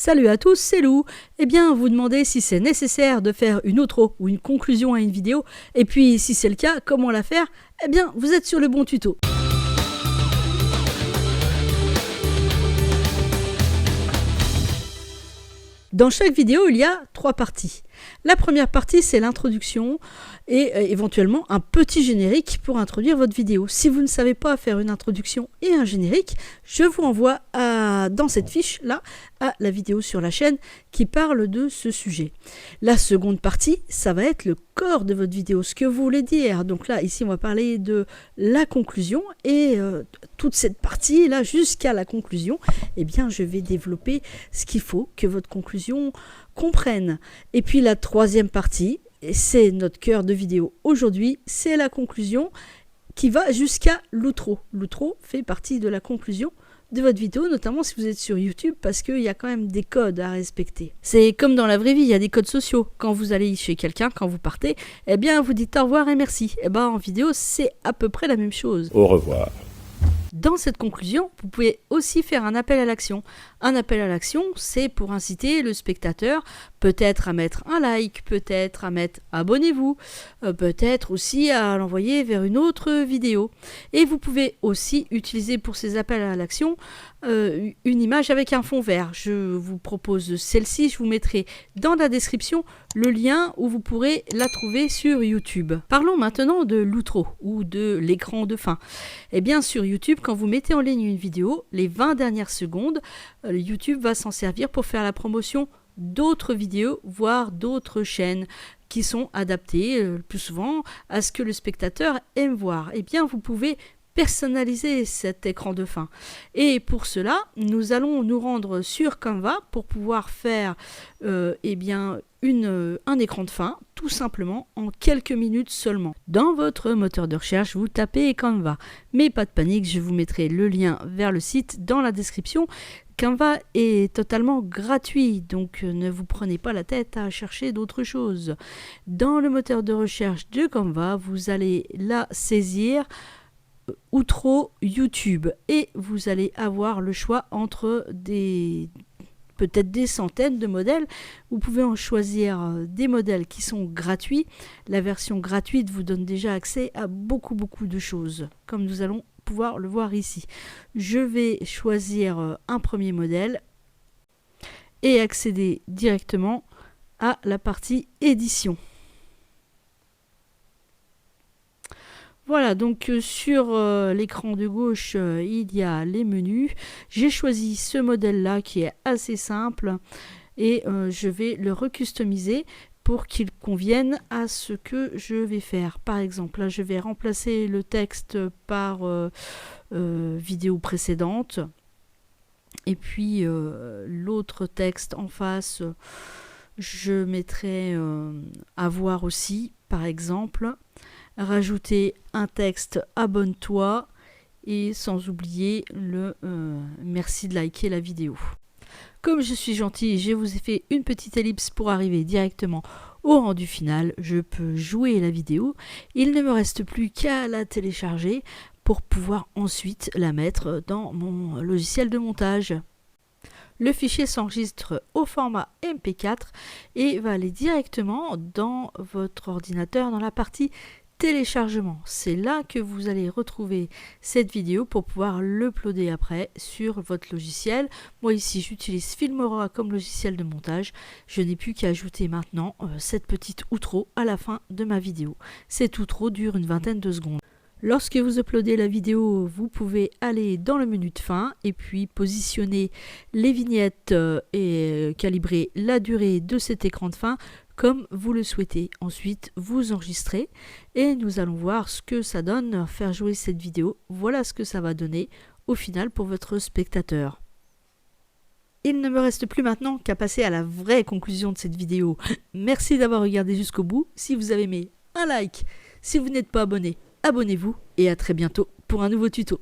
Salut à tous, c'est Lou. Eh bien, vous demandez si c'est nécessaire de faire une outro ou une conclusion à une vidéo, et puis si c'est le cas, comment la faire? Eh bien, vous êtes sur le bon tuto. Dans chaque vidéo, il y a 3 parties. La première partie, c'est l'introduction et éventuellement un petit générique pour introduire votre vidéo. Si vous ne savez pas faire une introduction et un générique, je vous renvoie dans cette fiche-là à la vidéo sur la chaîne qui parle de ce sujet. La seconde partie, ça va être le corps de votre vidéo, ce que vous voulez dire. Donc là, ici, on va parler de la conclusion et toute cette partie-là jusqu'à la conclusion, eh bien, je vais développer ce qu'il faut que votre conclusion comprenne. Et puis la troisième partie, c'est notre cœur de vidéo aujourd'hui, c'est la conclusion qui va jusqu'à l'outro. L'outro fait partie de la conclusion de votre vidéo, notamment si vous êtes sur YouTube, parce qu'il y a quand même des codes à respecter. C'est comme dans la vraie vie, il y a des codes sociaux. Quand vous allez chez quelqu'un, quand vous partez, eh bien vous dites au revoir et merci. Eh bien en vidéo, c'est à peu près la même chose. Au revoir. Dans cette conclusion, vous pouvez aussi faire un appel à l'action. Un appel à l'action, c'est pour inciter le spectateur peut-être à mettre un like, peut-être à mettre abonnez-vous, peut-être aussi à l'envoyer vers une autre vidéo. Et vous pouvez aussi utiliser pour ces appels à l'action une image avec un fond vert. Je vous propose celle-ci, je vous mettrai dans la description le lien où vous pourrez la trouver sur YouTube. Parlons maintenant de l'outro ou de l'écran de fin. Eh bien sur YouTube, quand vous mettez en ligne une vidéo, les 20 dernières secondes, YouTube va s'en servir pour faire la promotion d'autres vidéos, voire d'autres chaînes qui sont adaptées le plus souvent à ce que le spectateur aime voir. Eh bien, vous pouvez personnaliser cet écran de fin. Et pour cela, nous allons nous rendre sur Canva pour pouvoir faire eh bien, un écran de fin, tout simplement en quelques minutes seulement. Dans votre moteur de recherche, vous tapez Canva. Mais pas de panique, je vous mettrai le lien vers le site dans la description. Canva est totalement gratuit, donc ne vous prenez pas la tête à chercher d'autres choses. Dans le moteur de recherche de Canva, vous allez là saisir outro YouTube et vous allez avoir le choix entre peut-être des centaines de modèles. Vous pouvez en choisir des modèles qui sont gratuits. La version gratuite vous donne déjà accès à beaucoup de choses, comme nous allons pouvoir le voir ici. Je vais choisir un premier modèle et accéder directement à la partie édition. Voilà, donc sur l'écran de gauche, il y a les menus. J'ai choisi ce modèle-là qui est assez simple et je vais le recustomiser pour qu'il convienne à ce que je vais faire. Par exemple, là, je vais remplacer le texte par vidéo précédente. Et puis, l'autre texte en face, je mettrai à voir aussi, par exemple. Rajouter un texte abonne-toi et sans oublier le merci de liker la vidéo. Comme je suis gentille, je vous ai fait une petite ellipse pour arriver directement au rendu final. Je peux jouer la vidéo. Il ne me reste plus qu'à la télécharger pour pouvoir ensuite la mettre dans mon logiciel de montage. Le fichier s'enregistre au format MP4 et va aller directement dans votre ordinateur dans la partie téléchargement. C'est là que vous allez retrouver cette vidéo pour pouvoir l'uploader après sur votre logiciel. Moi ici j'utilise Filmora comme logiciel de montage. Je n'ai plus qu'à ajouter maintenant cette petite outro à la fin de ma vidéo. Cette outro dure une vingtaine de secondes. Lorsque vous uploadez la vidéo, vous pouvez aller dans le menu de fin et puis positionner les vignettes et calibrer la durée de cet écran de fin comme vous le souhaitez. Ensuite, vous enregistrez et nous allons voir ce que ça donne, faire jouer cette vidéo. Voilà ce que ça va donner au final pour votre spectateur. Il ne me reste plus maintenant qu'à passer à la vraie conclusion de cette vidéo. Merci d'avoir regardé jusqu'au bout. Si vous avez aimé, un like. Si vous n'êtes pas abonné, abonnez-vous et à très bientôt pour un nouveau tuto.